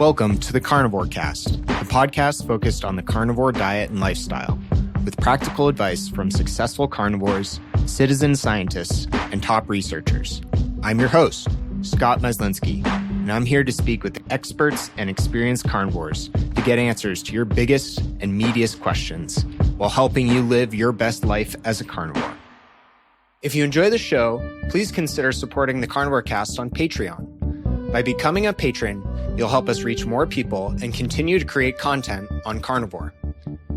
Welcome to the Carnivore Cast, the podcast focused on the carnivore diet and lifestyle, with practical advice from successful carnivores, citizen scientists, and top researchers. I'm your host, Scott Meslinski, and I'm here to speak with experts and experienced carnivores to get answers to your biggest and meatiest questions while helping you live your best life as a carnivore. If you enjoy the show, please consider supporting the Carnivore Cast on Patreon. By becoming a patron, you'll help us reach more people and continue to create content on carnivore.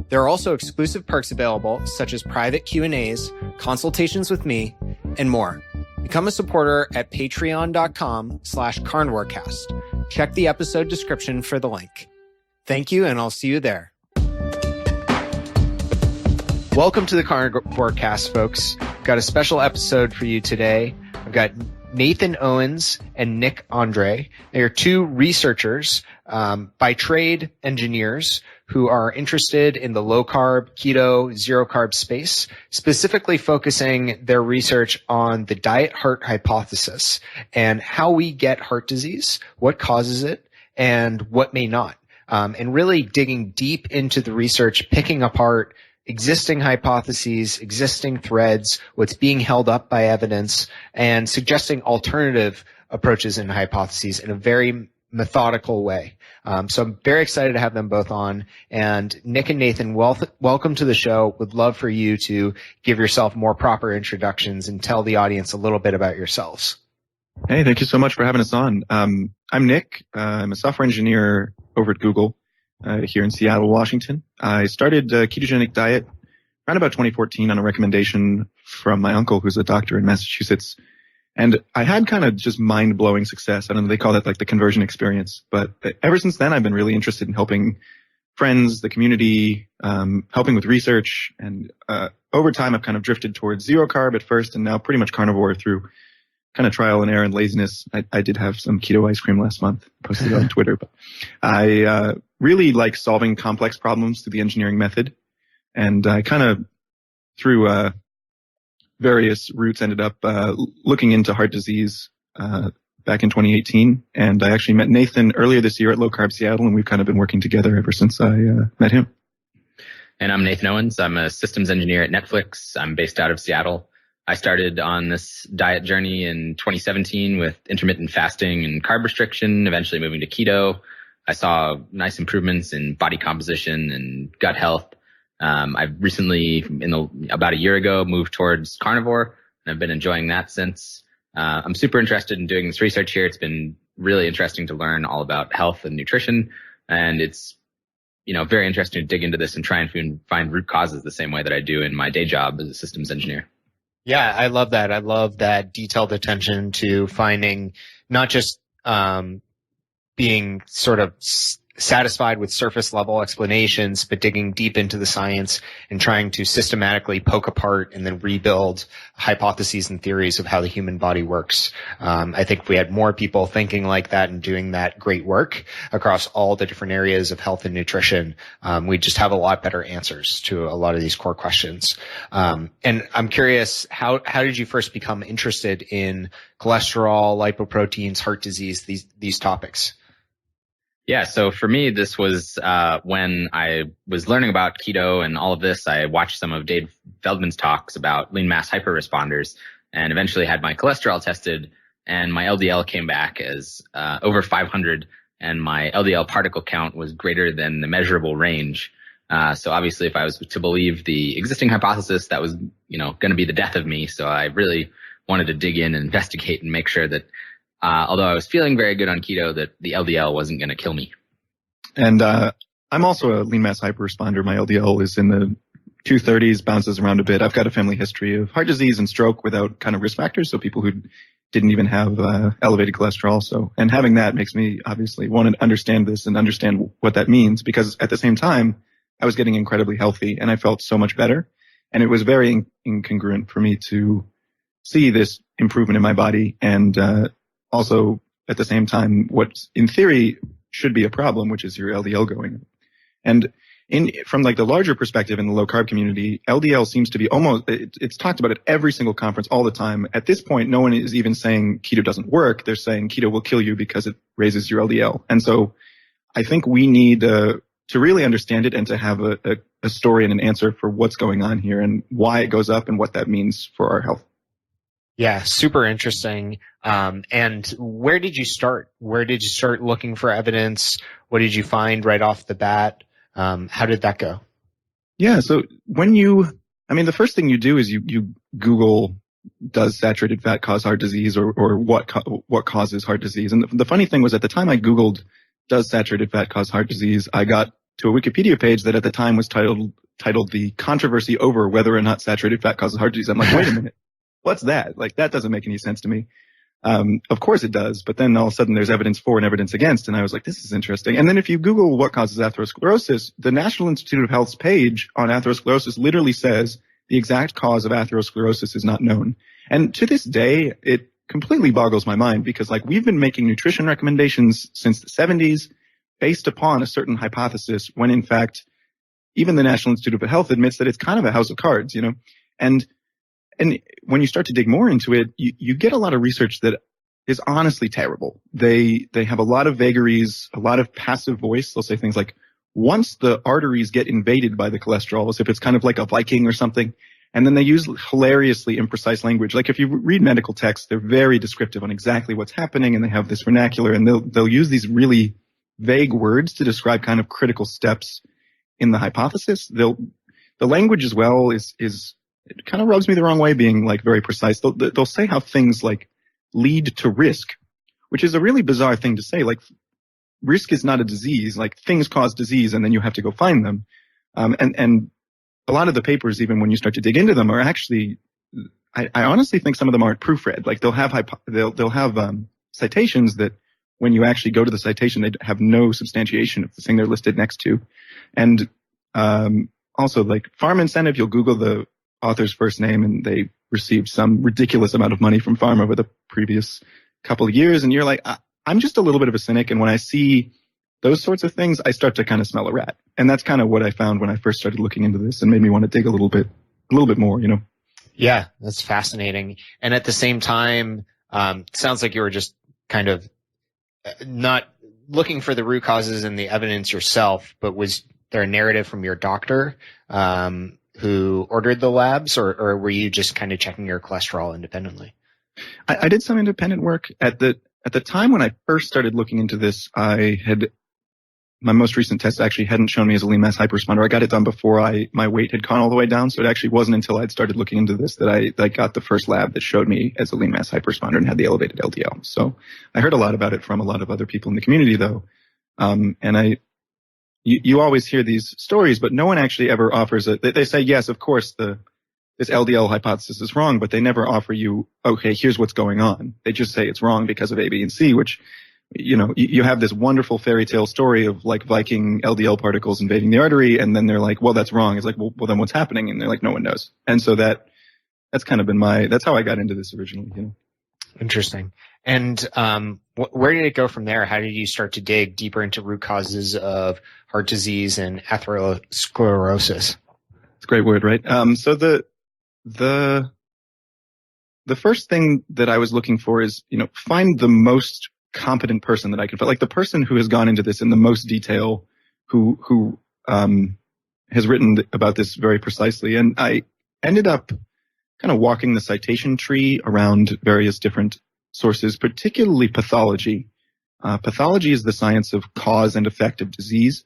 There are also exclusive perks available, such as private Q&As, consultations with me, and more. Become a supporter at patreon.com/carnivorecast. Check the episode description for the link. Thank you, and I'll see you there. Welcome to the Carnivore Cast, folks. Got a special episode for you today. I've got Nathan Owens and Nick Andre. They are two researchers, by trade engineers who are interested in the low-carb, keto, zero-carb space, specifically focusing their research on the diet-heart hypothesis and how we get heart disease, what causes it, and what may not. And really digging deep into the research, picking apart existing hypotheses, existing threads, what's being held up by evidence, and suggesting alternative approaches and hypotheses in a very methodical way. So I'm very excited to have them both on. And Nick and Nathan, welcome to the show. Would love for you to give yourself more proper introductions and tell the audience a little bit about yourselves. Hey, thank you so much for having us on. I'm Nick. I'm a software engineer over at Google. Here in Seattle, Washington. I started a ketogenic diet around about 2014 on a recommendation from my uncle, who's a doctor in Massachusetts. And I had kind of just mind-blowing success. I don't know, they call that like the conversion experience. But ever since then, I've been really interested in helping friends, the community, helping with research. And over time, I've kind of drifted towards zero carb at first and now pretty much carnivore through kind of trial and error and laziness. I did have some keto ice cream last month, posted it on Twitter, but I really like solving complex problems through the engineering method. And I kind of, through various routes, ended up looking into heart disease back in 2018. And I actually met Nathan earlier this year at Low Carb Seattle, and we've kind of been working together ever since I met him. And I'm Nathan Owens. I'm a systems engineer at Netflix. I'm based out of Seattle. I started on this diet journey in 2017 with intermittent fasting and carb restriction, eventually moving to keto. I saw nice improvements in body composition and gut health. I've recently, about a year ago, moved towards carnivore, and I've been enjoying that since. I'm super interested in doing this research here. It's been really interesting to learn all about health and nutrition, and it's very interesting to dig into this and try and find root causes the same way that I do in my day job as a systems engineer. Yeah, I love that. I love that detailed attention to finding not just being sort of satisfied with surface level explanations, but digging deep into the science and trying to systematically poke apart and then rebuild hypotheses and theories of how the human body works. I think if we had more people thinking like that and doing that great work across all the different areas of health and nutrition, we just have a lot better answers to a lot of these core questions. And I'm curious, how did you first become interested in cholesterol, lipoproteins, heart disease, these topics? Yeah, so for me, this was when I was learning about keto and all of this. I watched some of Dave Feldman's talks about lean mass hyperresponders and eventually had my cholesterol tested, and my LDL came back as over 500, and my LDL particle count was greater than the measurable range. So obviously, if I was to believe the existing hypothesis, that was going to be the death of me. So I really wanted to dig in and investigate and make sure that although I was feeling very good on keto, that the LDL wasn't going to kill me. And I'm also a lean mass hyperresponder. My LDL is in the 230s, bounces around a bit. I've got a family history of heart disease and stroke without kind of risk factors, so people who didn't even have elevated cholesterol. So, and having that makes me obviously want to understand this and understand what that means, because at the same time, I was getting incredibly healthy and I felt so much better. And it was very incongruent for me to see this improvement in my body and also at the same time what in theory should be a problem, which is your LDL going up. And from like the larger perspective in the low carb community, LDL seems to be it's talked about at every single conference all the time. At this point, no one is even saying keto doesn't work. They're saying keto will kill you because it raises your LDL. And so I think we need to really understand it and to have a story and an answer for what's going on here and why it goes up and what that means for our health. Yeah, super interesting. And where did you start? Where did you start looking for evidence? What did you find right off the bat? How did that go? Yeah, so the first thing you do is you Google, does saturated fat cause heart disease, or what causes heart disease? And the funny thing was, at the time I Googled, does saturated fat cause heart disease, I got to a Wikipedia page that at the time was titled the controversy over whether or not saturated fat causes heart disease. I'm like, wait a minute. What's that? Like, that doesn't make any sense to me. Of course it does, but then all of a sudden there's evidence for and evidence against, and I was like, this is interesting. And then if you Google what causes atherosclerosis, the National Institute of Health's page on atherosclerosis literally says the exact cause of atherosclerosis is not known. And to this day, it completely boggles my mind, because like, we've been making nutrition recommendations since the 70s based upon a certain hypothesis, when in fact, even the National Institute of Health admits that it's kind of a house of cards, you know? And when you start to dig more into it, you get a lot of research that is honestly terrible. They have a lot of vagaries, a lot of passive voice. They'll say things like, once the arteries get invaded by the cholesterol, as if it's kind of like a Viking or something. And then they use hilariously imprecise language. Like, if you read medical texts, they're very descriptive on exactly what's happening, and they have this vernacular, and they'll use these really vague words to describe kind of critical steps in the hypothesis. The language as well is it kind of rubs me the wrong way, being like very precise. They'll say how things like lead to risk, which is a really bizarre thing to say. Like, risk is not a disease. Like, things cause disease, and then you have to go find them. And a lot of the papers, even when you start to dig into them, are actually, I honestly think some of them aren't proofread. Like, they'll have citations that when you actually go to the citation, they have no substantiation of the thing they're listed next to. And also, like, pharma incentive, you'll Google the author's first name, and they received some ridiculous amount of money from pharma over the previous couple of years. And you're like, I'm just a little bit of a cynic. And when I see those sorts of things, I start to kind of smell a rat. And that's kind of what I found when I first started looking into this, and made me want to dig a little bit more, you know? Yeah, that's fascinating. And at the same time, sounds like you were just kind of not looking for the root causes and the evidence yourself, but was there a narrative from your doctor who ordered the labs, or were you just kind of checking your cholesterol independently? I did some independent work. At the time when I first started looking into this, my most recent test actually hadn't shown me as a lean mass hyperresponder. I got it done before my weight had gone all the way down. So it actually wasn't until I'd started looking into this that I got the first lab that showed me as a lean mass hyperresponder and had the elevated LDL. So I heard a lot about it from a lot of other people in the community, though. And you always hear these stories, but no one actually ever offers they say, yes, of course, this LDL hypothesis is wrong, but they never offer you, okay, here's what's going on. They just say it's wrong because of A, B, and C, which, you know, you have this wonderful fairy tale story of like Viking LDL particles invading the artery, and then they're like, well, that's wrong. It's like, well, then what's happening? And they're like, no one knows. And so that's kind of been that's how I got into this originally, you know. Interesting. And where did it go from there? How did you start to dig deeper into root causes of heart disease and atherosclerosis? It's a great word, right? So the first thing that I was looking for is, you know, find the most competent person that I could find, like the person who has gone into this in the most detail, who has written about this very precisely. And I ended up kind of walking the citation tree around various different sources, particularly pathology. Pathology is the science of cause and effect of disease,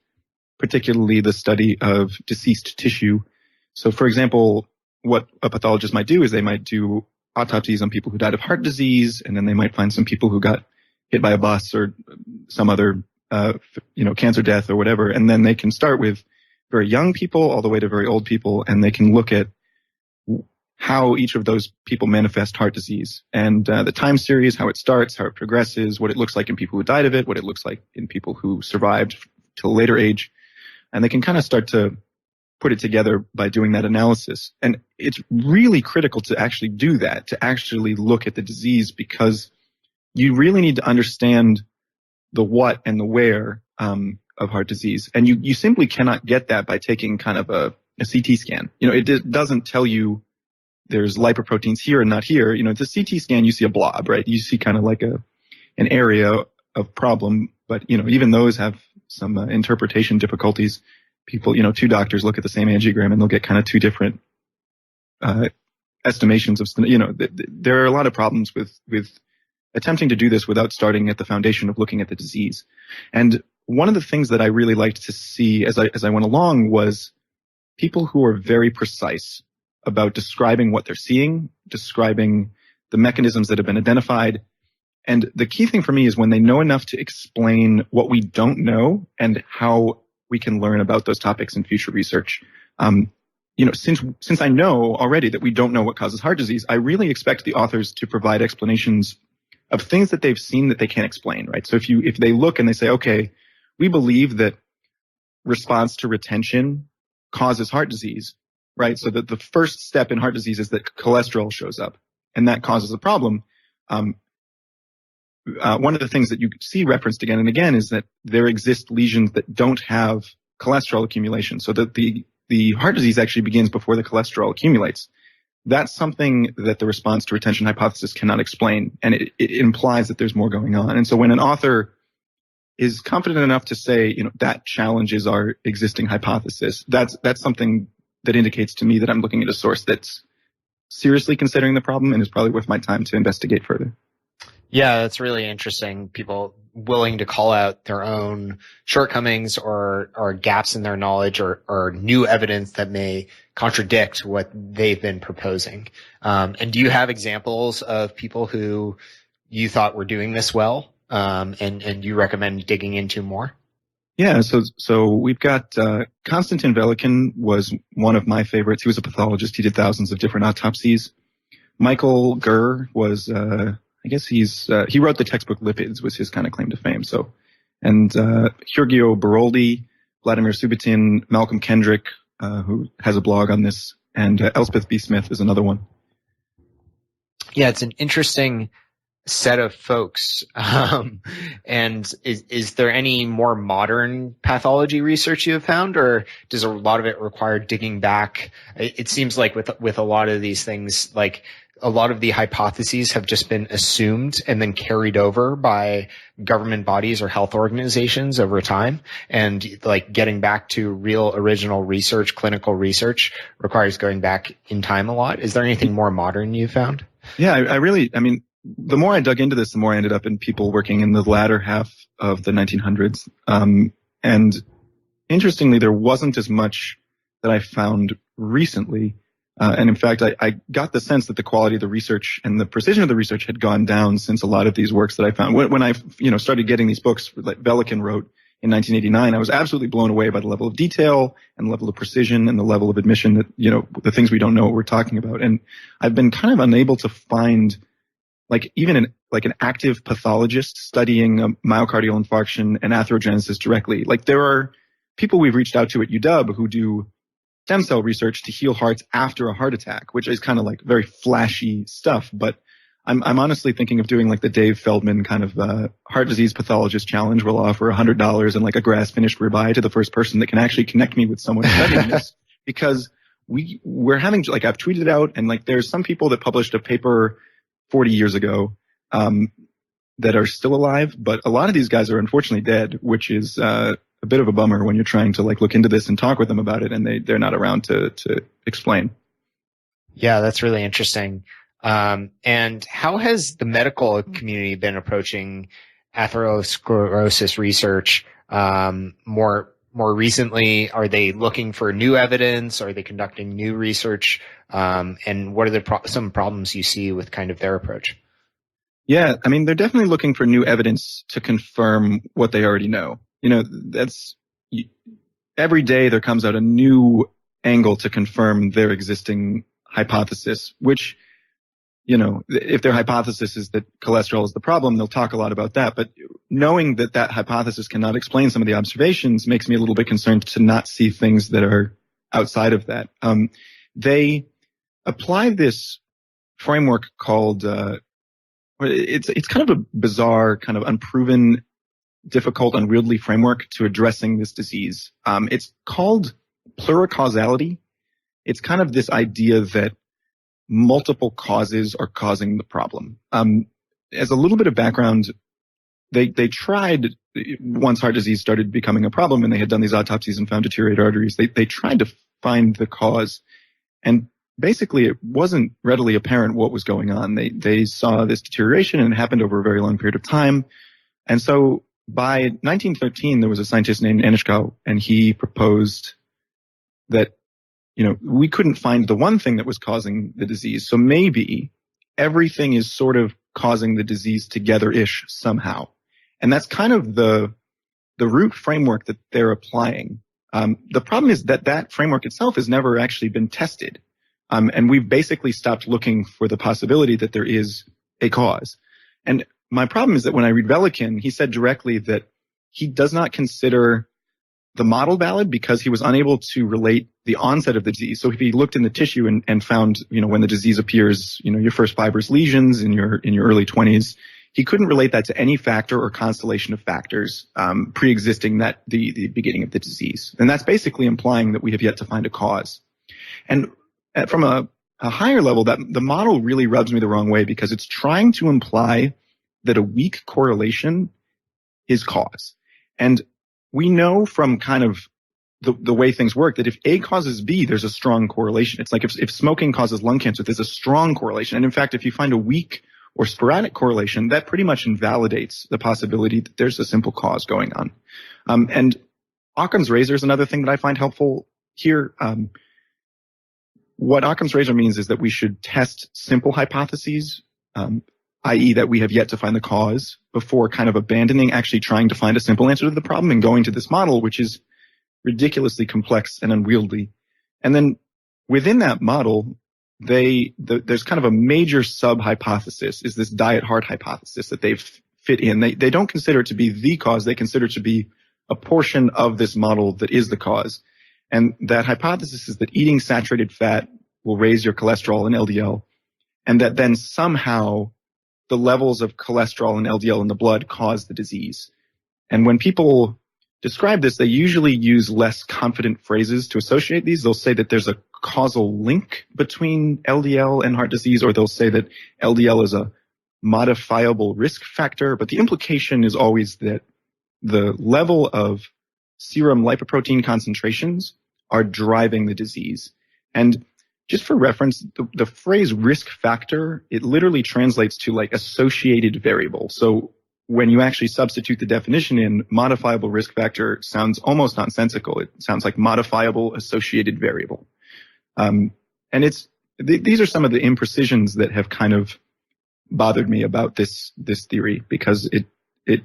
particularly the study of deceased tissue. So, for example, what a pathologist might do is they might do autopsies on people who died of heart disease, and then they might find some people who got hit by a bus or some other, cancer death or whatever. And then they can start with very young people all the way to very old people, and they can look at how each of those people manifest heart disease, and the time series, how it starts, how it progresses, what it looks like in people who died of it, what it looks like in people who survived till a later age. And they can kind of start to put it together by doing that analysis. And it's really critical to actually do that, to actually look at the disease, because you really need to understand the what and the where of heart disease. And you simply cannot get that by taking kind of a CT scan. You know, it doesn't tell you there's lipoproteins here and not here. You know, the CT scan, you see a blob, right? You see kind of like an area of problem, but, you know, even those have some interpretation difficulties. People, two doctors look at the same angiogram and they'll get kind of two different estimations of, there are a lot of problems with attempting to do this without starting at the foundation of looking at the disease. And one of the things that I really liked to see as I went along was people who are very precise about describing what they're seeing, describing the mechanisms that have been identified. And the key thing for me is when they know enough to explain what we don't know and how we can learn about those topics in future research. Since I know already that we don't know what causes heart disease, I really expect the authors to provide explanations of things that they've seen that they can't explain, right? So if they look and they say, okay, we believe that response to retention causes heart disease, right? So that the first step in heart disease is that cholesterol shows up and that causes a problem. One of the things that you see referenced again and again is that there exist lesions that don't have cholesterol accumulation, so that the heart disease actually begins before the cholesterol accumulates. That's something that the response to retention hypothesis cannot explain, and it implies that there's more going on. And so when an author is confident enough to say, that challenges our existing hypothesis, that's something that indicates to me that I'm looking at a source that's seriously considering the problem and is probably worth my time to investigate further. Yeah, that's really interesting. People willing to call out their own shortcomings or gaps in their knowledge or new evidence that may contradict what they've been proposing. And do you have examples of people who you thought were doing this well, and you recommend digging into more? Yeah, so we've got Konstantin Velikin was one of my favorites. He was a pathologist. He did thousands of different autopsies. Michael Gurr was I guess he wrote the textbook Lipids, was his kind of claim to fame. So, and Giorgio Baroldi, Vladimir Subotin, Malcolm Kendrick, who has a blog on this, and Elspeth B. Smith is another one. Yeah, it's an interesting set of folks. And is there any more modern pathology research you have found, or does a lot of it require digging back? It seems like with a lot of these things, like a lot of the hypotheses have just been assumed and then carried over by government bodies or health organizations over time. And like getting back to real original research, clinical research requires going back in time a lot. Is there anything more modern you found? Yeah, I mean, the more I dug into this, the more I ended up in people working in the latter half of the 1900s. And interestingly, there wasn't as much that I found recently. And in fact, I got the sense that the quality of the research and the precision of the research had gone down since a lot of these works that I found. When I, started getting these books like Velikin wrote in 1989, I was absolutely blown away by the level of detail and the level of precision and the level of admission that, the things we don't know what we're talking about. And I've been kind of unable to find like even an active pathologist studying myocardial infarction and atherogenesis directly. Like there are people we've reached out to at UW who do stem cell research to heal hearts after a heart attack, which is kind of like very flashy stuff. But I'm honestly thinking of doing like the Dave Feldman kind of heart disease pathologist challenge. We'll offer $100 and like a grass finished ribeye to the first person that can actually connect me with someone studying this, because we're having, like, I've tweeted out, and like there's some people that published a paper 40 years ago that are still alive, but a lot of these guys are unfortunately dead, which is a bit of a bummer when you're trying to like look into this and talk with them about it, and they're not around to explain. Yeah, that's really interesting. And how has the medical community been approaching atherosclerosis research more recently? Are they looking for new evidence? Are they conducting new research? And what are some problems you see with kind of their approach? Yeah, I mean, they're definitely looking for new evidence to confirm what they already know. That's every day there comes out a new angle to confirm their existing hypothesis, which, if their hypothesis is that cholesterol is the problem, they'll talk a lot about that. But knowing that that hypothesis cannot explain some of the observations makes me a little bit concerned to not see things that are outside of that. They apply this framework called, it's kind of a bizarre, kind of unproven, difficult, unwieldy framework to addressing this disease. It's called pleura causality. It's kind of this idea that multiple causes are causing the problem. As a little bit of background, they tried, once heart disease started becoming a problem and they had done these autopsies and found deteriorated arteries, they tried to find the cause. And basically it wasn't readily apparent what was going on. They saw this deterioration and it happened over a very long period of time. And so by 1913, there was a scientist named Anichkow, and he proposed that, we couldn't find the one thing that was causing the disease. So maybe everything is sort of causing the disease together-ish somehow. And that's kind of the root framework that they're applying. The problem is that framework itself has never actually been tested. And we've basically stopped looking for the possibility that there is a cause. And my problem is that when I read Velikin, he said directly that he does not consider the model valid because he was unable to relate the onset of the disease. So if he looked in the tissue and found, when the disease appears, your first fibrous lesions in your early 20s, he couldn't relate that to any factor or constellation of factors pre-existing the beginning of the disease. And that's basically implying that we have yet to find a cause. And from a higher level, that the model really rubs me the wrong way because it's trying to imply that a weak correlation is cause. And we know from kind of the way things work that if A causes B, there's a strong correlation. It's like if smoking causes lung cancer, there's a strong correlation. And in fact, if you find a weak or sporadic correlation, that pretty much invalidates the possibility that there's a simple cause going on. And Occams Razor is another thing that I find helpful here. What Occams Razor means is that we should test simple hypotheses, i.e. that we have yet to find the cause, before kind of abandoning actually trying to find a simple answer to the problem and going to this model, which is ridiculously complex and unwieldy. And then within that model, there's kind of a major sub-hypothesis, is this diet heart hypothesis that they've fit in. They don't consider it to be the cause. They consider it to be a portion of this model that is the cause. And that hypothesis is that eating saturated fat will raise your cholesterol and LDL, and that then somehow the levels of cholesterol and LDL in the blood cause the disease. And when people describe this, they usually use less confident phrases to associate these. They'll say that there's a causal link between LDL and heart disease, or they'll say that LDL is a modifiable risk factor. But the implication is always that the level of serum lipoprotein concentrations are driving the disease. And just for reference, the phrase risk factor, it literally translates to like associated variable. So when you actually substitute the definition in, modifiable risk factor sounds almost nonsensical. It sounds like modifiable associated variable. And these are some of the imprecisions that have kind of bothered me about this theory, because it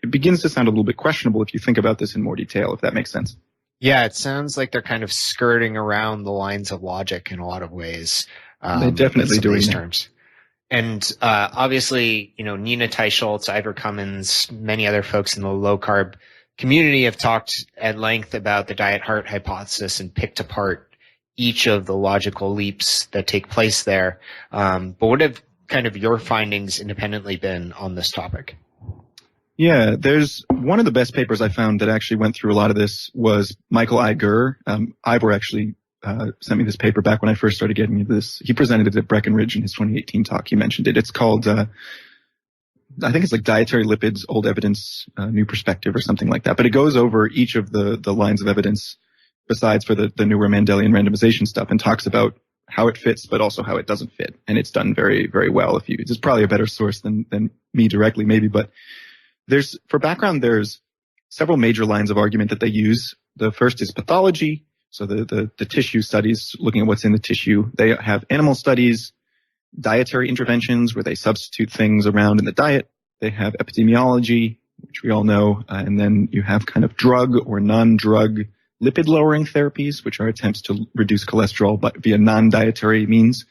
begins to sound a little bit questionable if you think about this in more detail, if that makes sense. Yeah, it sounds like they're kind of skirting around the lines of logic in a lot of ways. They're definitely doing these that. terms. And obviously, Nina Teicholz, Ivor Cummins, many other folks in the low carb community have talked at length about the diet heart hypothesis and picked apart each of the logical leaps that take place there. But what have kind of your findings independently been on this topic? Yeah, there's one of the best papers I found that actually went through a lot of this was Michael I. Gurr. Ivor actually sent me this paper back when I first started getting into this. He presented it at Breckenridge in his 2018 talk. He mentioned it. It's called, I think it's like Dietary Lipids, Old Evidence, New Perspective or something like that. But it goes over each of the lines of evidence besides for the newer Mendelian randomization stuff, and talks about how it fits, but also how it doesn't fit. And it's done very, very well. It's probably a better source than me directly, maybe. But for background, there's several major lines of argument that they use. The first is pathology. So the tissue studies, looking at what's in the tissue. They have animal studies, dietary interventions where they substitute things around in the diet. They have epidemiology, which we all know. And then you have kind of drug or non-drug lipid lowering therapies, which are attempts to reduce cholesterol but via non-dietary means.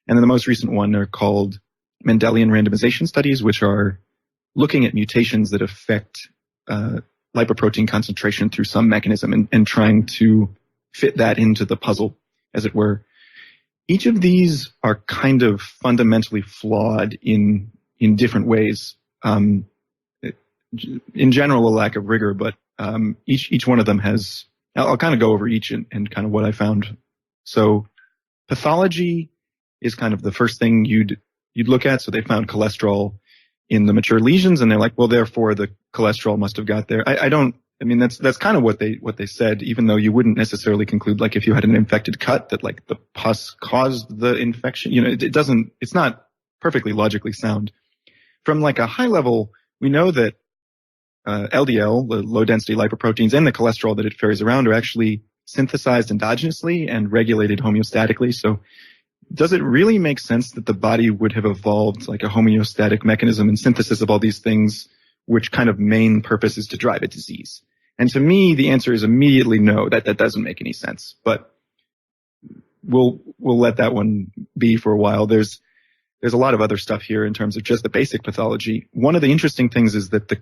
And then the most recent one are called Mendelian randomization studies, which are looking at mutations that affect lipoprotein concentration through some mechanism and trying to fit that into the puzzle, as it were. Each of these are kind of fundamentally flawed in different ways. In general, a lack of rigor, but each one of them has. I'll kind of go over each and kind of what I found. So pathology is kind of the first thing you'd look at. So they found cholesterol in the mature lesions, and they're like, well, therefore the cholesterol must have got there. I mean, that's kind of what they said, even though you wouldn't necessarily conclude, like, if you had an infected cut that, like, the pus caused the infection. You know, it's not perfectly logically sound. From, like, a high level, we know that LDL, the low density lipoproteins, and the cholesterol that it ferries around are actually synthesized endogenously and regulated homeostatically. So does it really make sense that the body would have evolved like a homeostatic mechanism and synthesis of all these things, which kind of main purpose is to drive a disease? And to me, the answer is immediately no, that doesn't make any sense. But we'll let that one be for a while. There's a lot of other stuff here in terms of just the basic pathology. One of the interesting things is that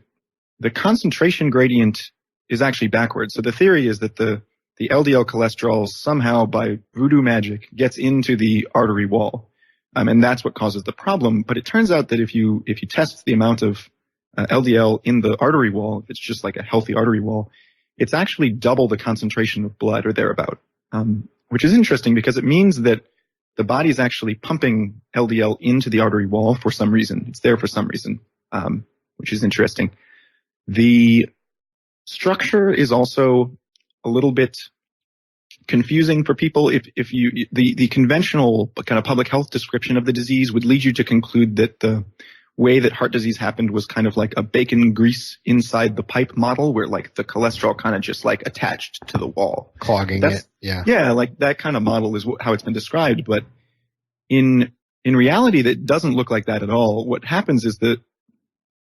the concentration gradient is actually backwards. So the theory is that the LDL cholesterol somehow by voodoo magic gets into the artery wall. And that's what causes the problem. But it turns out that if you test the amount of LDL in the artery wall, if it's just like a healthy artery wall, it's actually double the concentration of blood or thereabout, which is interesting because it means that the body is actually pumping LDL into the artery wall for some reason. It's there for some reason, which is interesting. The structure is also a little bit confusing for people. If you the conventional kind of public health description of the disease would lead you to conclude that the way that heart disease happened was kind of like a bacon grease inside the pipe model, where like the cholesterol kind of just like attached to the wall, clogging it. Yeah, like that kind of model is how it's been described. But in reality, that doesn't look like that at all. What happens is that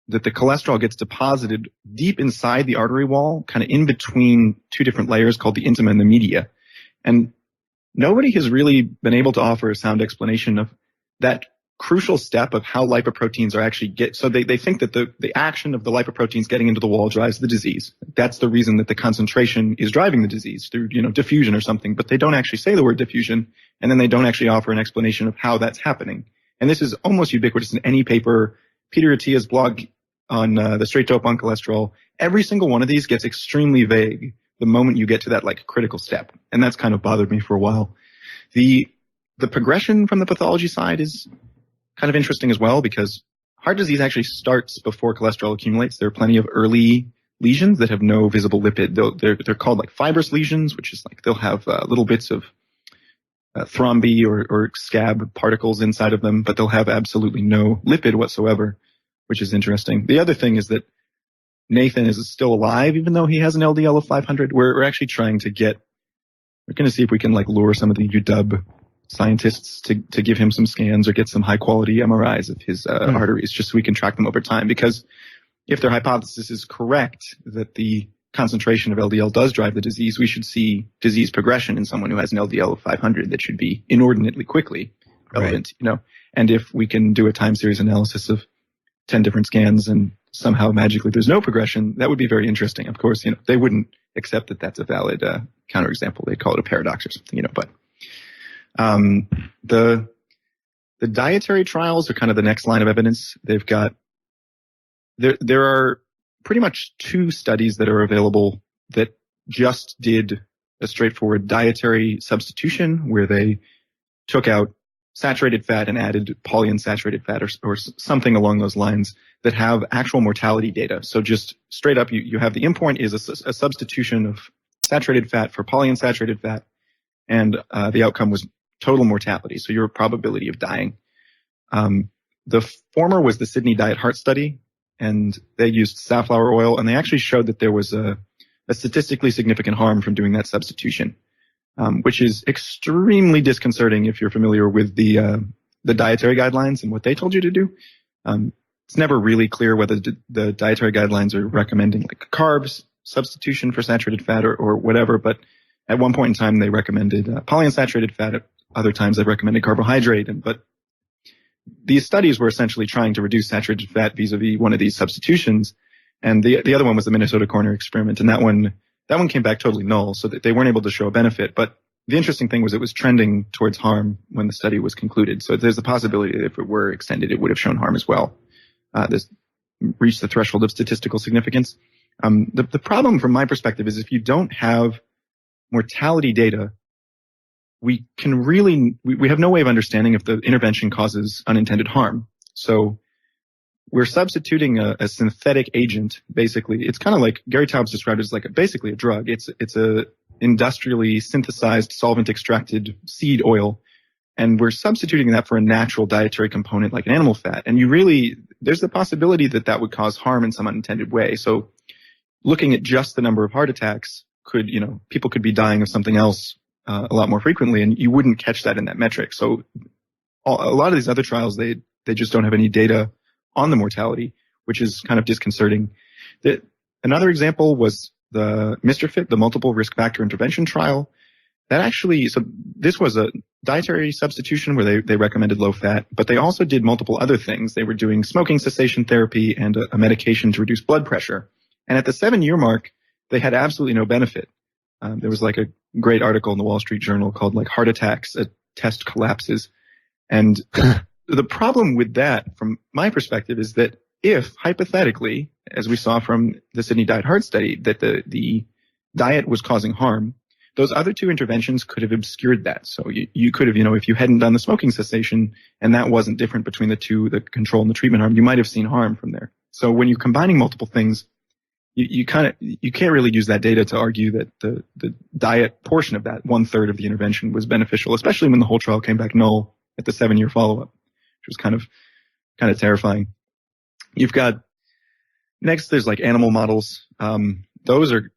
the cholesterol gets deposited deep inside the artery wall, kind of in between two different layers called the intima and the media. And nobody has really been able to offer a sound explanation of that crucial step of how lipoproteins are actually so they think that the action of the lipoproteins getting into the wall drives the disease. That's the reason that the concentration is driving the disease through, diffusion or something, but they don't actually say the word diffusion, and then they don't actually offer an explanation of how that's happening. And this is almost ubiquitous in any paper. Peter Attia's blog on the straight dope on cholesterol, every single one of these gets extremely vague the moment you get to that like critical step. And that's kind of bothered me for a while. The progression from the pathology side is kind of interesting as well, because heart disease actually starts before cholesterol accumulates. There are plenty of early lesions that have no visible lipid. They're called like fibrous lesions, which is like they'll have little bits of thrombi or scab particles inside of them, but they'll have absolutely no lipid whatsoever, which is interesting. The other thing is that Nathan is still alive, even though he has an LDL of 500. We're actually trying to we're going to see if we can like lure some of the UW scientists to give him some scans or get some high quality MRIs of his arteries, just so we can track them over time. Because if their hypothesis is correct that the concentration of LDL does drive the disease, we should see disease progression in someone who has an LDL of 500 that should be inordinately quickly relevant, And if we can do a time series analysis of 10 different scans and somehow magically there's no progression, that would be very interesting. Of course, they wouldn't accept that that's a valid counterexample. They'd call it a paradox or something, but the dietary trials are kind of the next line of evidence. They've got, there are pretty much two studies that are available that just did a straightforward dietary substitution where they took out saturated fat and added polyunsaturated fat or something along those lines that have actual mortality data. So just straight up, you have the endpoint is a substitution of saturated fat for polyunsaturated fat, and the outcome was total mortality, so your probability of dying. The former was the Sydney Diet Heart Study, and they used safflower oil, and they actually showed that there was a statistically significant harm from doing that substitution. Which is extremely disconcerting if you're familiar with the dietary guidelines and what they told you to do. It's never really clear whether the dietary guidelines are recommending like carbs substitution for saturated fat or whatever, but at one point in time they recommended polyunsaturated fat. At other times they recommended carbohydrate. But these studies were essentially trying to reduce saturated fat vis-a-vis one of these substitutions. And the other one was the Minnesota Corner experiment, and that one came back totally null, so that they weren't able to show a benefit. But the interesting thing was it was trending towards harm when the study was concluded. So there's a possibility that if it were extended, it would have shown harm as well. This reached the threshold of statistical significance. The problem from my perspective is if you don't have mortality data, we have no way of understanding if the intervention causes unintended harm. So we're substituting a synthetic agent, basically. It's kind of like Gary Taubes described it as like basically a drug. It's a industrially synthesized solvent extracted seed oil. And we're substituting that for a natural dietary component like an animal fat. And there's the possibility that that would cause harm in some unintended way. So looking at just the number of heart attacks people could be dying of something else a lot more frequently, and you wouldn't catch that in that metric. So a lot of these other trials, they just don't have any data on the mortality, which is kind of disconcerting. Another example was the Mr. Fit, the multiple risk factor intervention trial. So this was a dietary substitution where they recommended low fat, but they also did multiple other things. They were doing smoking cessation therapy and a medication to reduce blood pressure. And at the 7-year mark, they had absolutely no benefit. There was like a great article in the Wall Street Journal called like heart attacks, test collapses. And the problem with that, from my perspective, is that if hypothetically, as we saw from the Sydney Diet Heart Study, that the diet was causing harm, those other two interventions could have obscured that. So you could have, if you hadn't done the smoking cessation and that wasn't different between the two, the control and the treatment arm, you might have seen harm from there. So when you're combining multiple things, you can't really use that data to argue that the diet portion of that 1/3 of the intervention was beneficial, especially when the whole trial came back null at the 7-year follow-up, which was kind of terrifying. You've got next, there's like animal models. Those are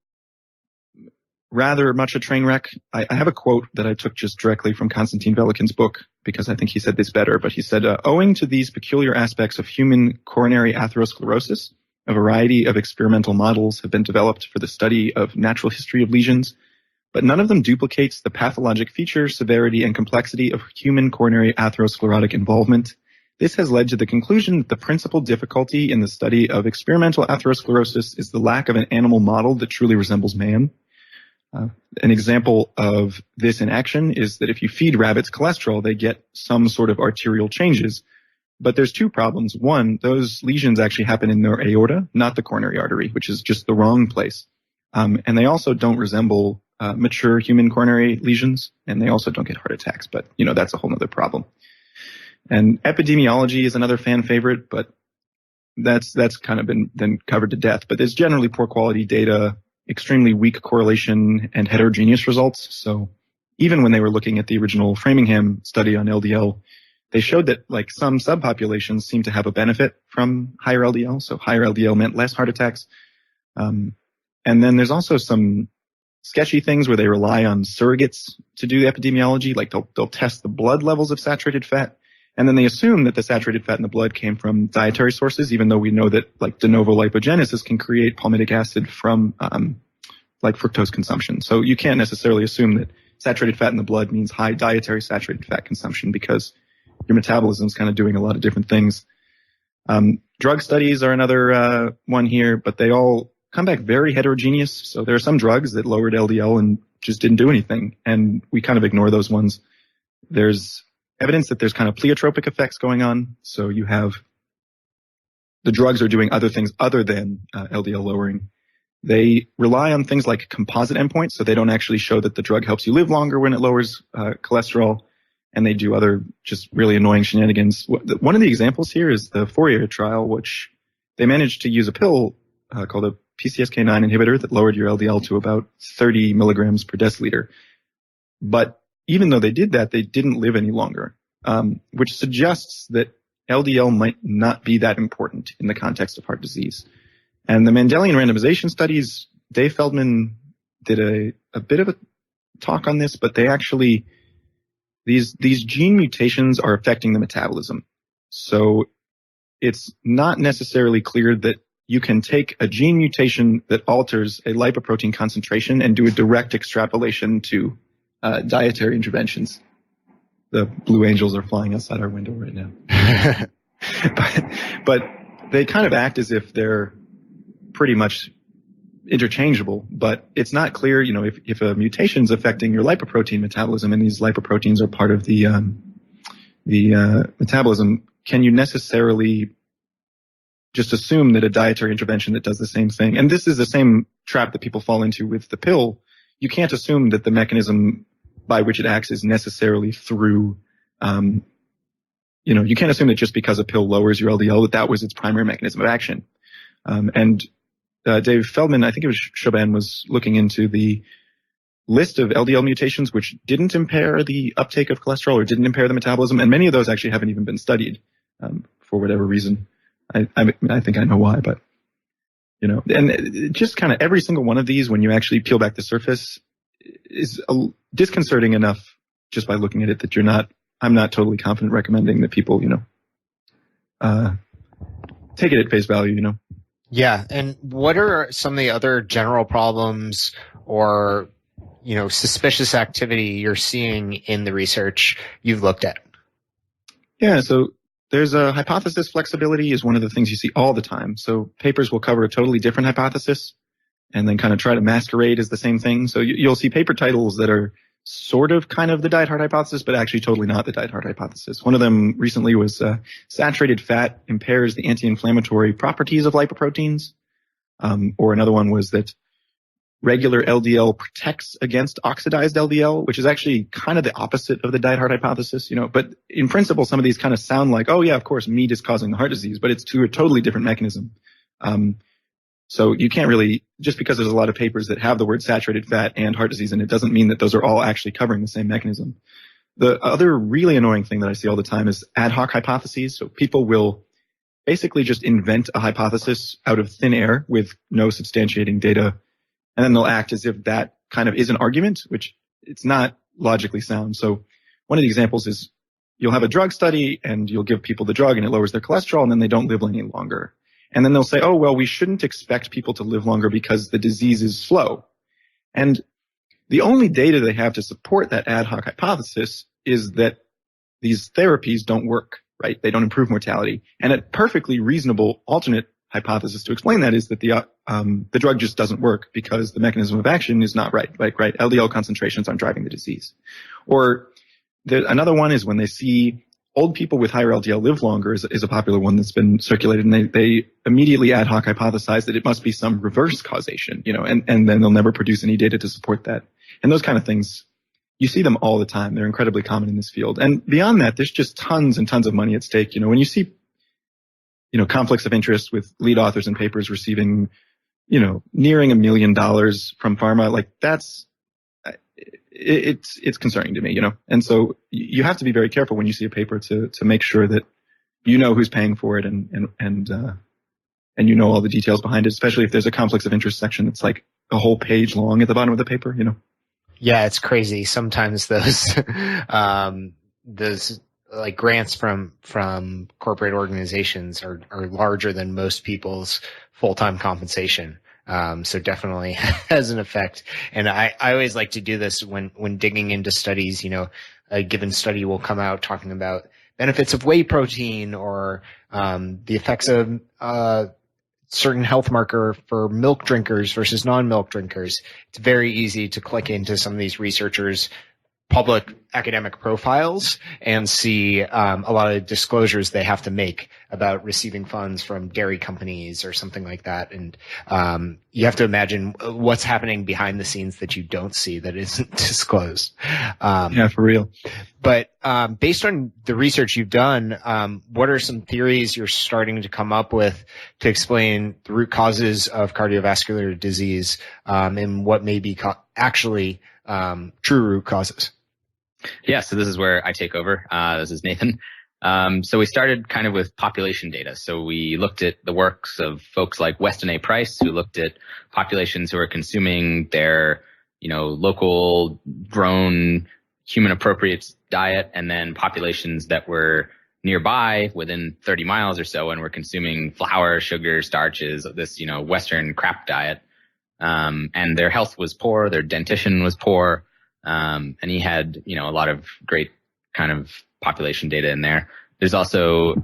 rather much a train wreck. I have a quote that I took just directly from Konstantin Velikin's book because I think he said this better, but he said, owing to these peculiar aspects of human coronary atherosclerosis, a variety of experimental models have been developed for the study of natural history of lesions, but none of them duplicates the pathologic feature, severity, and complexity of human coronary atherosclerotic involvement. This has led to the conclusion that the principal difficulty in the study of experimental atherosclerosis is the lack of an animal model that truly resembles man. An example of this in action is that if you feed rabbits cholesterol, they get some sort of arterial changes. But there's two problems. One, those lesions actually happen in their aorta, not the coronary artery, which is just the wrong place. And they also don't resemble mature human coronary lesions, and they also don't get heart attacks. But, that's a whole other problem. And epidemiology is another fan favorite, but that's kind of been covered to death. But there's generally poor quality data, extremely weak correlation, and heterogeneous results. So even when they were looking at the original Framingham study on LDL, they showed that like some subpopulations seem to have a benefit from higher LDL. So higher LDL meant less heart attacks. And then there's also some sketchy things where they rely on surrogates to do the epidemiology. Like they'll test the blood levels of saturated fat. And then they assume that the saturated fat in the blood came from dietary sources, even though we know that like de novo lipogenesis can create palmitic acid from like fructose consumption. So you can't necessarily assume that saturated fat in the blood means high dietary saturated fat consumption because your metabolism is kind of doing a lot of different things. Drug studies are another one here, but they all come back very heterogeneous. So there are some drugs that lowered LDL and just didn't do anything, and we kind of ignore those ones. There's evidence that there's kind of pleiotropic effects going on. So you have the drugs are doing other things other than LDL lowering. They rely on things like composite endpoints, so they don't actually show that the drug helps you live longer when it lowers cholesterol. And they do other just really annoying shenanigans. One of the examples here is the Fourier trial, which they managed to use a pill called a PCSK9 inhibitor that lowered your LDL to about 30 milligrams per deciliter. But even though they did that, they didn't live any longer, which suggests that LDL might not be that important in the context of heart disease. And the Mendelian randomization studies, Dave Feldman did a bit of a talk on this, but they actually... These gene mutations are affecting the metabolism. So it's not necessarily clear that you can take a gene mutation that alters a lipoprotein concentration and do a direct extrapolation to dietary interventions. The blue angels are flying outside our window right now. but they kind of act as if they're pretty much interchangeable, but it's not clear, if a mutation is affecting your lipoprotein metabolism and these lipoproteins are part of the metabolism, can you necessarily just assume that a dietary intervention that does the same thing? And this is the same trap that people fall into with the pill. You can't assume that the mechanism by which it acts is necessarily through you can't assume that just because a pill lowers your LDL that was its primary mechanism of action. Dave Feldman, I think it was Chauvin, was looking into the list of LDL mutations which didn't impair the uptake of cholesterol or didn't impair the metabolism, and many of those actually haven't even been studied for whatever reason. I think I know why, but and just kind of every single one of these, when you actually peel back the surface, is disconcerting enough just by looking at it that I'm not totally confident recommending that people take it at face value. Yeah, and what are some of the other general problems or suspicious activity you're seeing in the research you've looked at? Yeah, so there's a hypothesis flexibility is one of the things you see all the time. So papers will cover a totally different hypothesis and then kind of try to masquerade as the same thing. So you'll see paper titles that are sort of kind of the diet-hard hypothesis, but actually totally not the diet-hard hypothesis. One of them recently was saturated fat impairs the anti-inflammatory properties of lipoproteins. Or another one was that regular LDL protects against oxidized LDL, which is actually kind of the opposite of the diet-hard hypothesis, But in principle, some of these kind of sound like, oh yeah, of course, meat is causing the heart disease, but it's to a totally different mechanism. So you can't really, just because there's a lot of papers that have the word saturated fat and heart disease in it, doesn't mean that those are all actually covering the same mechanism. The other really annoying thing that I see all the time is ad hoc hypotheses. So people will basically just invent a hypothesis out of thin air with no substantiating data, and then they'll act as if that kind of is an argument, which it's not logically sound. So one of the examples is you'll have a drug study and you'll give people the drug and it lowers their cholesterol and then they don't live any longer. And then they'll say, oh, well, we shouldn't expect people to live longer because the disease is slow. And the only data they have to support that ad hoc hypothesis is that these therapies don't work, right? They don't improve mortality. And a perfectly reasonable alternate hypothesis to explain that is that the drug just doesn't work because the mechanism of action is not right. Like, right, LDL concentrations aren't driving the disease. Or another one is when they see old people with higher LDL live longer is a popular one that's been circulated, and they immediately ad hoc hypothesize that it must be some reverse causation, and then they'll never produce any data to support that. And those kind of things, you see them all the time. They're incredibly common in this field. And beyond that, there's just tons and tons of money at stake. When you see, conflicts of interest with lead authors and papers receiving, nearing $1 million from pharma, like it's concerning to me, And so you have to be very careful when you see a paper to make sure that who's paying for it and all the details behind it, especially if there's a conflicts of interest section that's like a whole page long at the bottom of the paper, Yeah, it's crazy. Sometimes those like grants from corporate organizations are larger than most people's full-time compensation. So definitely has an effect. And I always like to do this when digging into studies. A given study will come out talking about benefits of whey protein or the effects of certain health marker for milk drinkers versus non-milk drinkers. It's very easy to click into some of these researchers' public academic profiles and see a lot of disclosures they have to make about receiving funds from dairy companies or something like that. And you have to imagine what's happening behind the scenes that you don't see that isn't disclosed. Yeah, for real. But based on the research you've done, what are some theories you're starting to come up with to explain the root causes of cardiovascular disease and what may be actually true root causes? Yeah, so this is where I take over. This is Nathan. So we started kind of with population data. So we looked at the works of folks like Weston A. Price, who looked at populations who are consuming their, local grown human appropriate diet, and then populations that were nearby within 30 miles or so and were consuming flour, sugar, starches, this, Western crap diet. And their health was poor, their dentition was poor. And he had, a lot of great kind of population data in there. There's also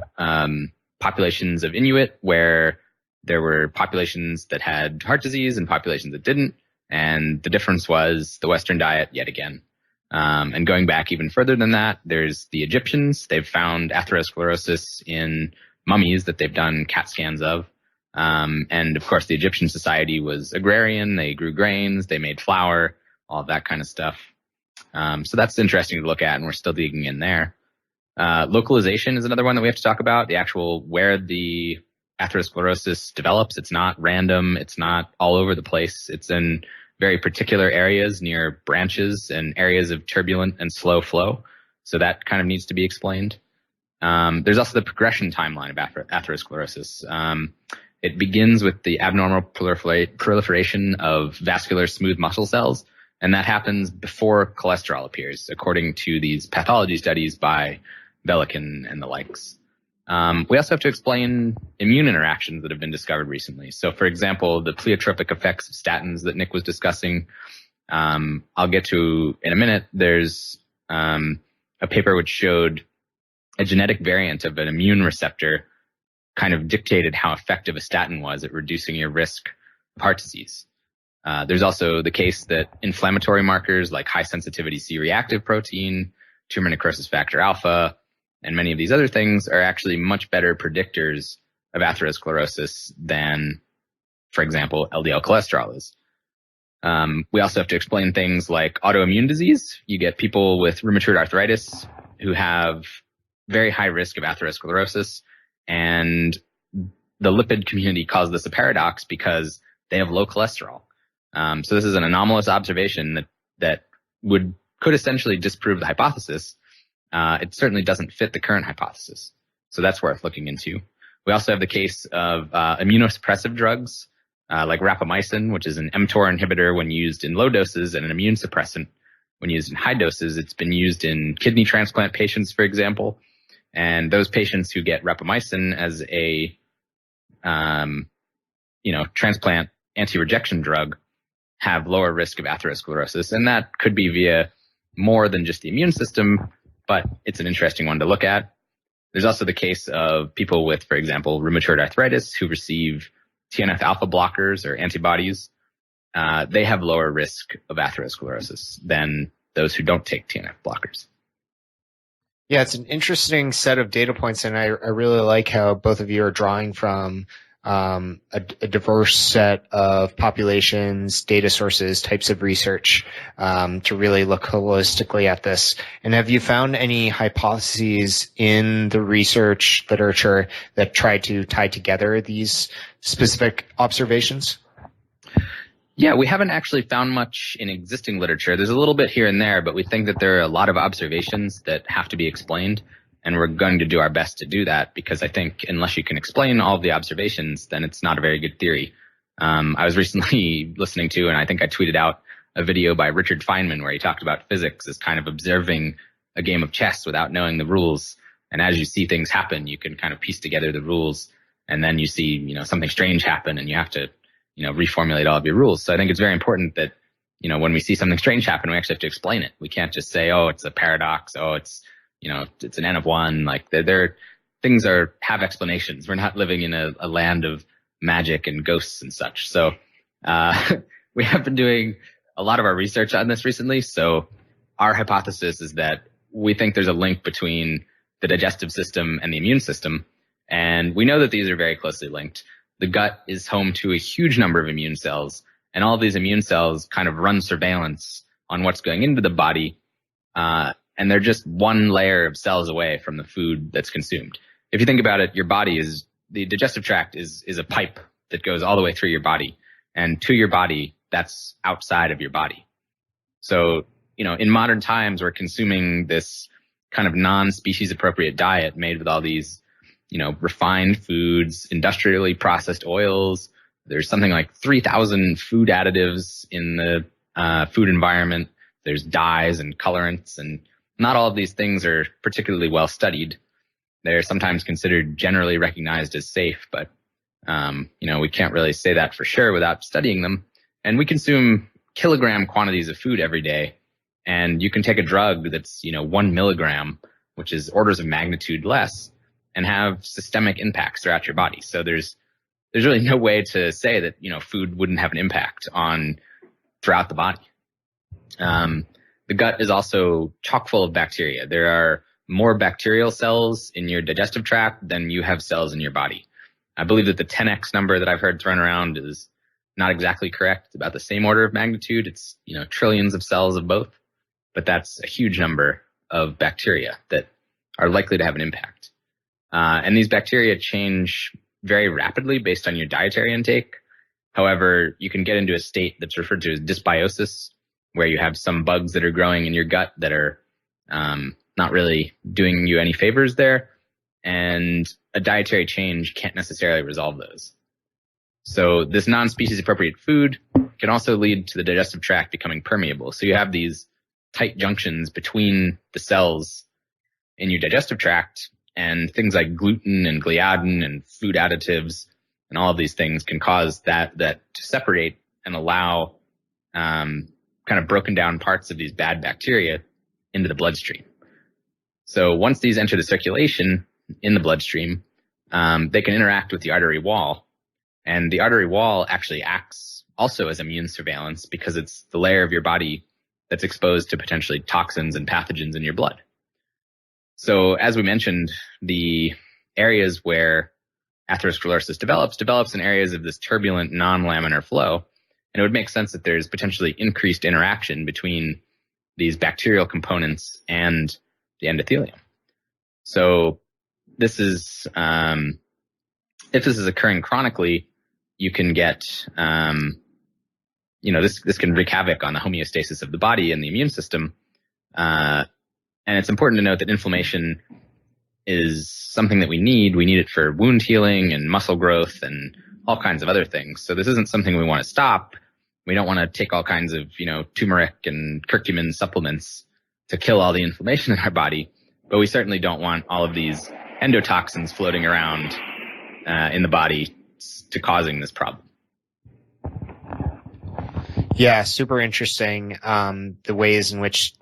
populations of Inuit where there were populations that had heart disease and populations that didn't. And the difference was the Western diet yet again. And going back even further than that, there's the Egyptians. They've found atherosclerosis in mummies that they've done CAT scans of. And of course, the Egyptian society was agrarian. They grew grains, they made flour, all of that kind of stuff. So that's interesting to look at, and we're still digging in there. Localization is another one that we have to talk about, the actual where the atherosclerosis develops. It's not random. It's not all over the place. It's in very particular areas near branches and areas of turbulent and slow flow. So that kind of needs to be explained. There's also the progression timeline of atherosclerosis. It begins with the abnormal proliferation of vascular smooth muscle cells, and that happens before cholesterol appears, according to these pathology studies by Belikin and the likes. We also have to explain immune interactions that have been discovered recently. So, for example, the pleiotropic effects of statins that Nick was discussing, I'll get to in a minute. There's a paper which showed a genetic variant of an immune receptor kind of dictated how effective a statin was at reducing your risk of heart disease. There's also the case that inflammatory markers like high sensitivity C-reactive protein, tumor necrosis factor alpha, and many of these other things are actually much better predictors of atherosclerosis than, for example, LDL cholesterol is. We also have to explain things like autoimmune disease. You get people with rheumatoid arthritis who have very high risk of atherosclerosis, and the lipid community calls this a paradox because they have low cholesterol. So this is an anomalous observation that could essentially disprove the hypothesis. It certainly doesn't fit the current hypothesis. So that's worth looking into. We also have the case of immunosuppressive drugs like rapamycin, which is an mTOR inhibitor when used in low doses and an immune suppressant when used in high doses. It's been used in kidney transplant patients, for example. And those patients who get rapamycin as a transplant anti-rejection drug have lower risk of atherosclerosis. And that could be via more than just the immune system, but it's an interesting one to look at. There's also the case of people with, for example, rheumatoid arthritis who receive TNF alpha blockers or antibodies. They have lower risk of atherosclerosis than those who don't take TNF blockers. Yeah, it's an interesting set of data points, and I really like how both of you are drawing from a diverse set of populations, data sources, types of research to really look holistically at this. And have you found any hypotheses in the research literature that try to tie together these specific observations? Yeah, we haven't actually found much in existing literature. There's a little bit here and there, but we think that there are a lot of observations that have to be explained. And we're going to do our best to do that because I think unless you can explain all of the observations, then it's not a very good theory. I was recently listening to, and I think I tweeted out a video by Richard Feynman where he talked about physics as kind of observing a game of chess without knowing the rules. And as you see things happen, you can kind of piece together the rules. And then you see, something strange happen and you have to, reformulate all of your rules. So I think it's very important that, when we see something strange happen, we actually have to explain it. We can't just say, oh, it's a paradox. Oh, it's an N of one. Like things have explanations. We're not living in a land of magic and ghosts and such. So, we have been doing a lot of our research on this recently. So our hypothesis is that we think there's a link between the digestive system and the immune system. And we know that these are very closely linked. The gut is home to a huge number of immune cells, and all of these immune cells kind of run surveillance on what's going into the body. And they're just one layer of cells away from the food that's consumed. If you think about it, the digestive tract is a pipe that goes all the way through your body, and to your body, that's outside of your body. So, in modern times, we're consuming this kind of non-species appropriate diet made with all these, refined foods, industrially processed oils. There's something like 3,000 food additives in the food environment. There's dyes and colorants, and not all of these things are particularly well studied. They're sometimes considered generally recognized as safe, but, we can't really say that for sure without studying them. And we consume kilogram quantities of food every day. And you can take a drug that's, 1 milligram, which is orders of magnitude less, and have systemic impacts throughout your body. So there's really no way to say that, food wouldn't have an impact throughout the body. The gut is also chock full of bacteria. There are more bacterial cells in your digestive tract than you have cells in your body. I believe that the 10x number that I've heard thrown around is not exactly correct. It's about the same order of magnitude. It's, trillions of cells of both, but that's a huge number of bacteria that are likely to have an impact. And these bacteria change very rapidly based on your dietary intake. However, you can get into a state that's referred to as dysbiosis, where you have some bugs that are growing in your gut that are not really doing you any favors there. And a dietary change can't necessarily resolve those. So this non-species appropriate food can also lead to the digestive tract becoming permeable. So you have these tight junctions between the cells in your digestive tract, and things like gluten and gliadin and food additives and all of these things can cause that to separate and allow kind of broken down parts of these bad bacteria into the bloodstream. So once these enter the circulation in the bloodstream, they can interact with the artery wall. And the artery wall actually acts also as immune surveillance because it's the layer of your body that's exposed to potentially toxins and pathogens in your blood. So as we mentioned, the areas where atherosclerosis develops in areas of this turbulent non-laminar flow. And it would make sense that there's potentially increased interaction between these bacterial components and the endothelium. So this is, if this is occurring chronically, you can get, this can wreak havoc on the homeostasis of the body and the immune system. And it's important to note that inflammation is something that we need. We need it for wound healing and muscle growth and all kinds of other things. So this isn't something we want to stop. We don't want to take all kinds of, turmeric and curcumin supplements to kill all the inflammation in our body. But we certainly don't want all of these endotoxins floating around in the body to causing this problem. Yeah, super interesting. The ways in which,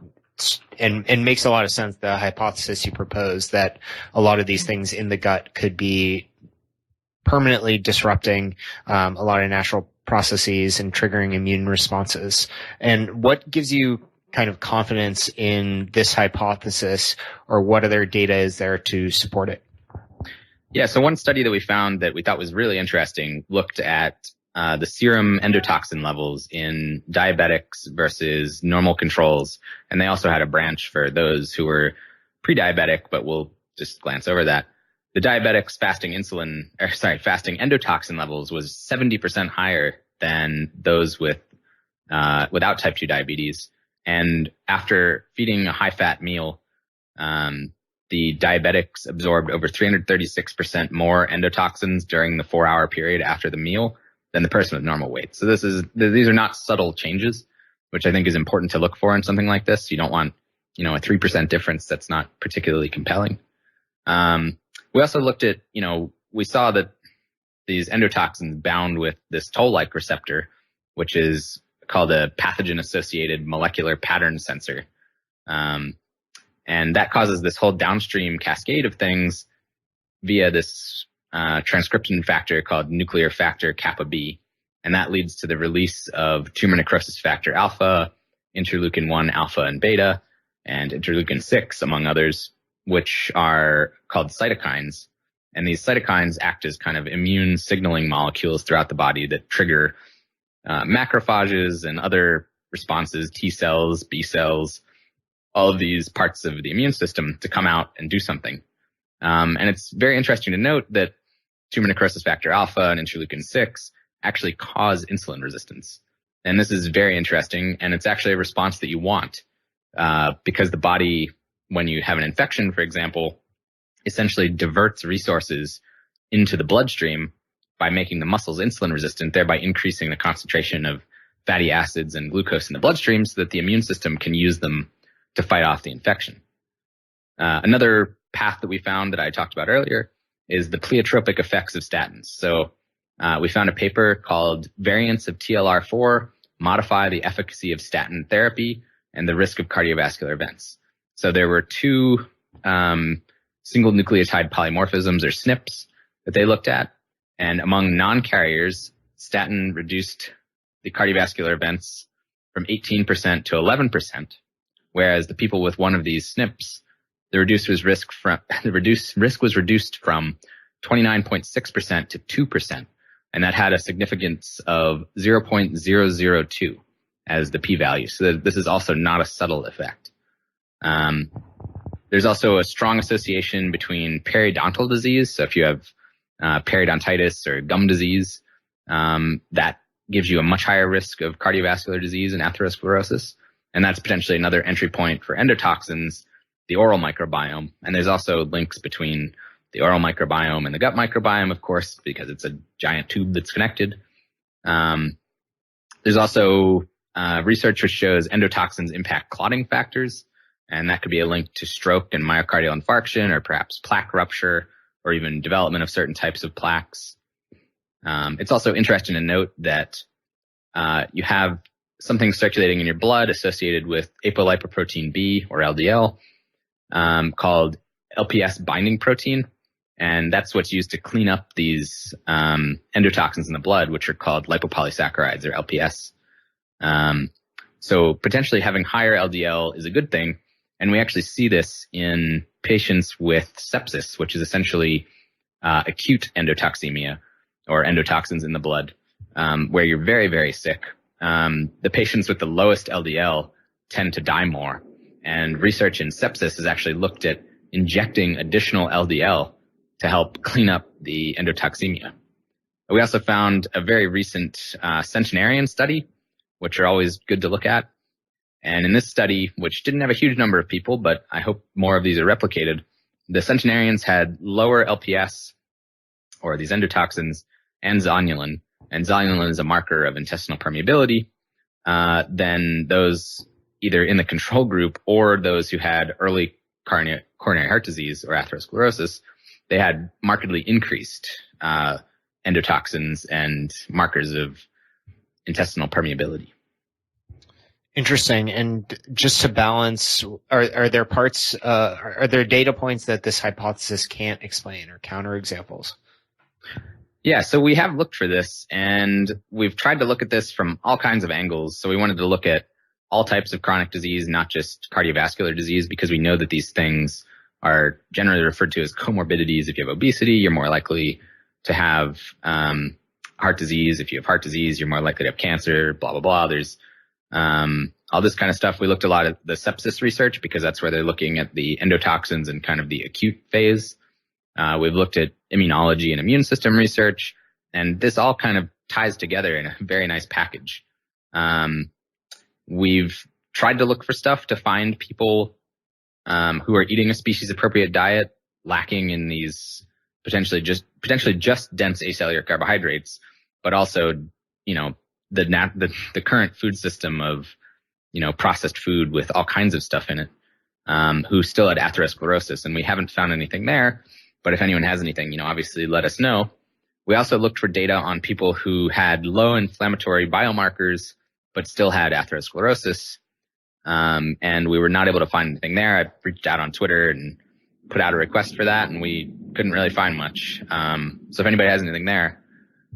and makes a lot of sense, the hypothesis you propose that a lot of these things in the gut could be permanently disrupting a lot of natural processes and triggering immune responses. And what gives you kind of confidence in this hypothesis, or what other data is there to support it? Yeah, so one study that we found that we thought was really interesting looked at the serum endotoxin levels in diabetics versus normal controls. And they also had a branch for those who were pre-diabetic, but we'll just glance over that. The diabetics fasting endotoxin levels was 70% higher than those without type 2 diabetes. And after feeding a high-fat meal, the diabetics absorbed over 336% more endotoxins during the 4-hour period after the meal than the person with normal weight. So these are not subtle changes, which I think is important to look for in something like this. You don't want, a 3% difference that's not particularly compelling. We also looked at, we saw that these endotoxins bound with this toll-like receptor, which is called a pathogen-associated molecular pattern sensor. And that causes this whole downstream cascade of things via this transcription factor called nuclear factor kappa B. And that leads to the release of tumor necrosis factor alpha, interleukin-1 alpha and beta, and interleukin-6, among others, which are called cytokines. And these cytokines act as kind of immune signaling molecules throughout the body that trigger macrophages and other responses, T cells, B cells, all of these parts of the immune system to come out and do something. And it's very interesting to note that tumor necrosis factor alpha and interleukin-6 actually cause insulin resistance. And this is very interesting, and it's actually a response that you want because the body, when you have an infection, for example, essentially diverts resources into the bloodstream by making the muscles insulin resistant, thereby increasing the concentration of fatty acids and glucose in the bloodstream so that the immune system can use them to fight off the infection. Another path that we found that I talked about earlier is the pleiotropic effects of statins. So we found a paper called Variants of TLR4 Modify the Efficacy of Statin Therapy and the Risk of Cardiovascular Events. So there were two single nucleotide polymorphisms, or SNPs, that they looked at. And among non-carriers, statin reduced the cardiovascular events from 18% to 11%, whereas the people with one of these SNPs, the reduced risk was reduced from 29.6% to 2%, and that had a significance of 0.002 as the p-value. So this is also not a subtle effect. There's also a strong association between periodontal disease. So if you have periodontitis or gum disease, that gives you a much higher risk of cardiovascular disease and atherosclerosis. And that's potentially another entry point for endotoxins, the oral microbiome. And there's also links between the oral microbiome and the gut microbiome, of course, because it's a giant tube that's connected. There's also research which shows endotoxins impact clotting factors, and that could be a link to stroke and myocardial infarction, or perhaps plaque rupture, or even development of certain types of plaques. It's also interesting to note that you have something circulating in your blood associated with apolipoprotein B, or LDL, called LPS binding protein. And that's what's used to clean up these endotoxins in the blood, which are called lipopolysaccharides, or LPS. So potentially having higher LDL is a good thing. And we actually see this in patients with sepsis, which is essentially acute endotoxemia, or endotoxins in the blood, where you're very, very sick. The patients with the lowest LDL tend to die more. And research in sepsis has actually looked at injecting additional LDL to help clean up the endotoxemia. We also found a very recent centenarian study, which are always good to look at. And in this study, which didn't have a huge number of people, but I hope more of these are replicated, the centenarians had lower LPS, or these endotoxins, and zonulin. And zonulin is a marker of intestinal permeability, than those either in the control group or those who had early coronary heart disease or atherosclerosis. They had markedly increased endotoxins and markers of intestinal permeability. Interesting. And just to balance, are there parts, are there data points that this hypothesis can't explain, or counterexamples? Yeah, so we have looked for this, and we've tried to look at this from all kinds of angles. So we wanted to look at all types of chronic disease, not just cardiovascular disease, because we know that these things are generally referred to as comorbidities. If you have obesity, you're more likely to have heart disease. If you have heart disease, you're more likely to have cancer, blah, blah, blah. There's all this kind of stuff. We looked a lot at the sepsis research, because that's where they're looking at the endotoxins and kind of the acute phase. We've looked at immunology and immune system research, and this all kind of ties together in a very nice package. We've tried to look for stuff to find people who are eating a species appropriate diet, lacking in these potentially just dense acellular carbohydrates, but also, the current food system of, processed food with all kinds of stuff in it, who still had atherosclerosis, and we haven't found anything there. But if anyone has anything, obviously let us know. We also looked for data on people who had low inflammatory biomarkers, but still had atherosclerosis. And we were not able to find anything there. I reached out on Twitter and put out a request for that, and we couldn't really find much. So if anybody has anything there,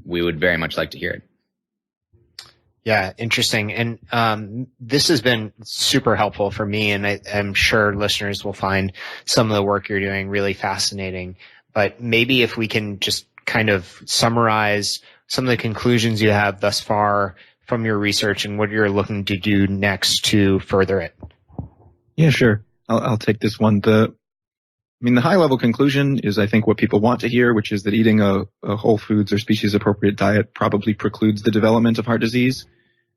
we would very much like to hear it. Yeah, interesting. And this has been super helpful for me, and I'm sure listeners will find some of the work you're doing really fascinating. But maybe if we can just kind of summarize some of the conclusions you have thus far from your research and what you're looking to do next to further it. Yeah, sure. I'll take this one. The high level conclusion is, I think, what people want to hear, which is that eating a whole foods or species appropriate diet probably precludes the development of heart disease,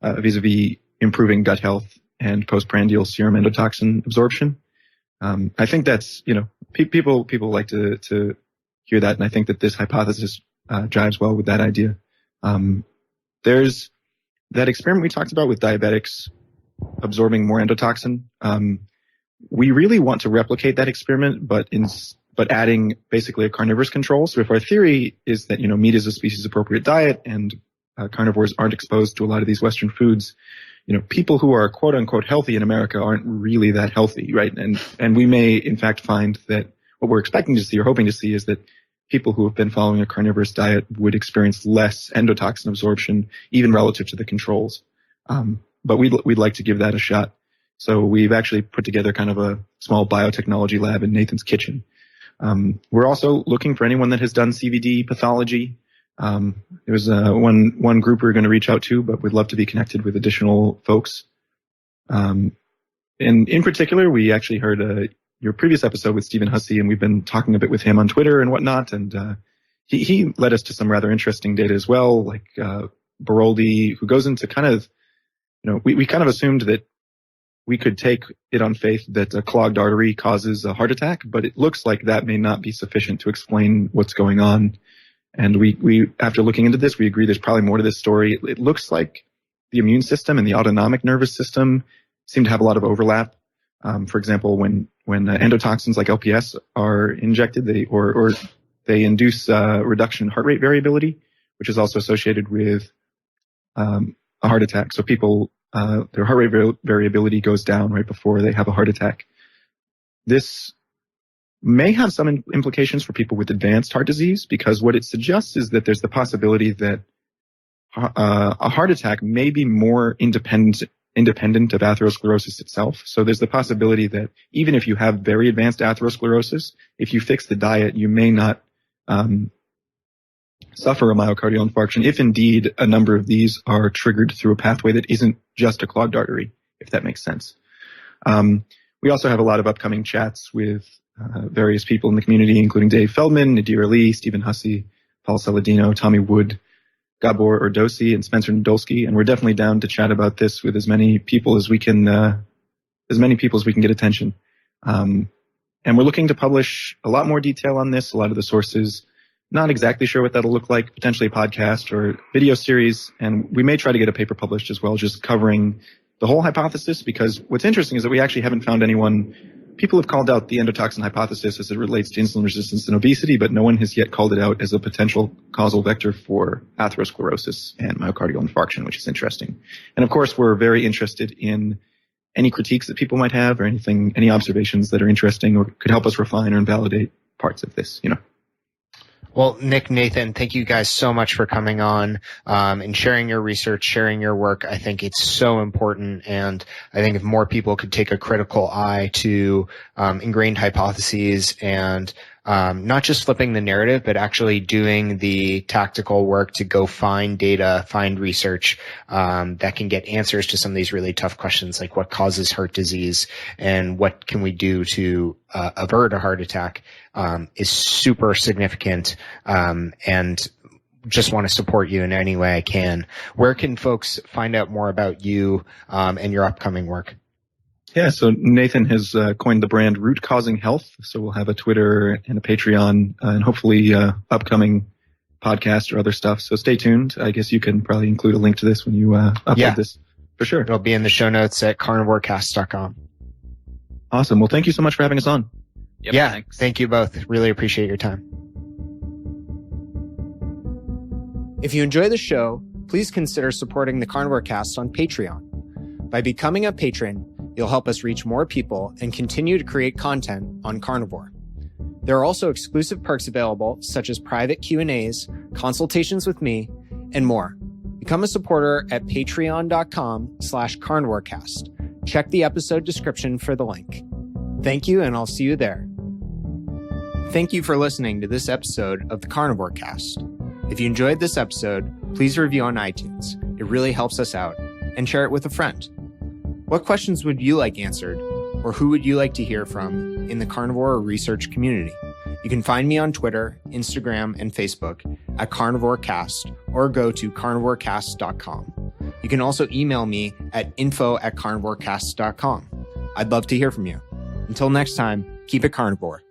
vis-a-vis improving gut health and postprandial serum endotoxin absorption. I think that's, people like to hear that. And I think that this hypothesis jives well with that idea. There's that experiment we talked about with diabetics absorbing more endotoxin. We really want to replicate that experiment, but adding basically a carnivorous control. So if our theory is that, meat is a species appropriate diet and carnivores aren't exposed to a lot of these Western foods, people who are quote unquote healthy in America aren't really that healthy, right? And we may in fact find that what we're expecting to see or hoping to see is that people who have been following a carnivorous diet would experience less endotoxin absorption, even relative to the controls. But we'd like to give that a shot. So we've actually put together kind of a small biotechnology lab in Nathan's kitchen. We're also looking for anyone that has done CVD pathology. There's one group we're going to reach out to, but we'd love to be connected with additional folks. And in particular, we actually heard your previous episode with Stephen Hussey, and we've been talking a bit with him on Twitter and whatnot. And he led us to some rather interesting data as well, like Baroldi, who goes into kind of, we kind of assumed that we could take it on faith that a clogged artery causes a heart attack, but it looks like that may not be sufficient to explain what's going on. And we after looking into this, we agree there's probably more to this story. It looks like the immune system and the autonomic nervous system seem to have a lot of overlap. For example, when endotoxins like LPS are injected, they induce reduction in heart rate variability, which is also associated with a heart attack. So people, their heart rate variability goes down right before they have a heart attack. This may have some implications for people with advanced heart disease, because what it suggests is that there's the possibility that a heart attack may be more independent of atherosclerosis itself. So there's the possibility that even if you have very advanced atherosclerosis, if you fix the diet, you may not suffer a myocardial infarction, if indeed a number of these are triggered through a pathway that isn't just a clogged artery, if that makes sense. We also have a lot of upcoming chats with various people in the community, including Dave Feldman, Nadir Ali, Stephen Hussey, Paul Saladino, Tommy Wood, Gabor Ordosi, and Spencer Nadolski, and we're definitely down to chat about this with as many people as we can get attention. And we're looking to publish a lot more detail on this, a lot of the sources. Not exactly sure what that'll look like, potentially a podcast or video series, and we may try to get a paper published as well, just covering the whole hypothesis, because what's interesting is that we actually haven't found anyone. People have called out the endotoxin hypothesis as it relates to insulin resistance and obesity, but no one has yet called it out as a potential causal vector for atherosclerosis and myocardial infarction, which is interesting. And of course, we're very interested in any critiques that people might have or any observations that are interesting or could help us refine or invalidate parts of this, Well, Nick, Nathan, thank you guys so much for coming on and sharing your research, sharing your work. I think it's so important, and I think if more people could take a critical eye to ingrained hypotheses and not just flipping the narrative, but actually doing the tactical work to go find data, find research that can get answers to some of these really tough questions, like what causes heart disease and what can we do to avert a heart attack, is super significant, and just want to support you in any way I can. Where can folks find out more about you and your upcoming work? Yeah, so Nathan has coined the brand Root Causing Health. So we'll have a Twitter and a Patreon and hopefully upcoming podcast or other stuff. So stay tuned. I guess you can probably include a link to this when you upload this. For sure. It'll be in the show notes at carnivorecast.com. Awesome. Well, thank you so much for having us on. Yep, yeah, thanks. Thank you both. Really appreciate your time. If you enjoy the show, please consider supporting the Carnivore Cast on Patreon. By becoming a patron, you'll help us reach more people and continue to create content on carnivore. There are also exclusive perks available, such as private Q&As, consultations with me, and more. Become a supporter at patreon.com/carnivorecast. Check the episode description for the link. Thank you, and I'll see you there. Thank you for listening to this episode of the Carnivore Cast. If you enjoyed this episode, please review on iTunes. It really helps us out. And share it with a friend. What questions would you like answered, or who would you like to hear from in the carnivore research community? You can find me on Twitter, Instagram, and Facebook at Carnivore Cast, or go to carnivorecast.com. You can also email me at info@carnivorecast.com. I'd love to hear from you. Until next time, keep it carnivore.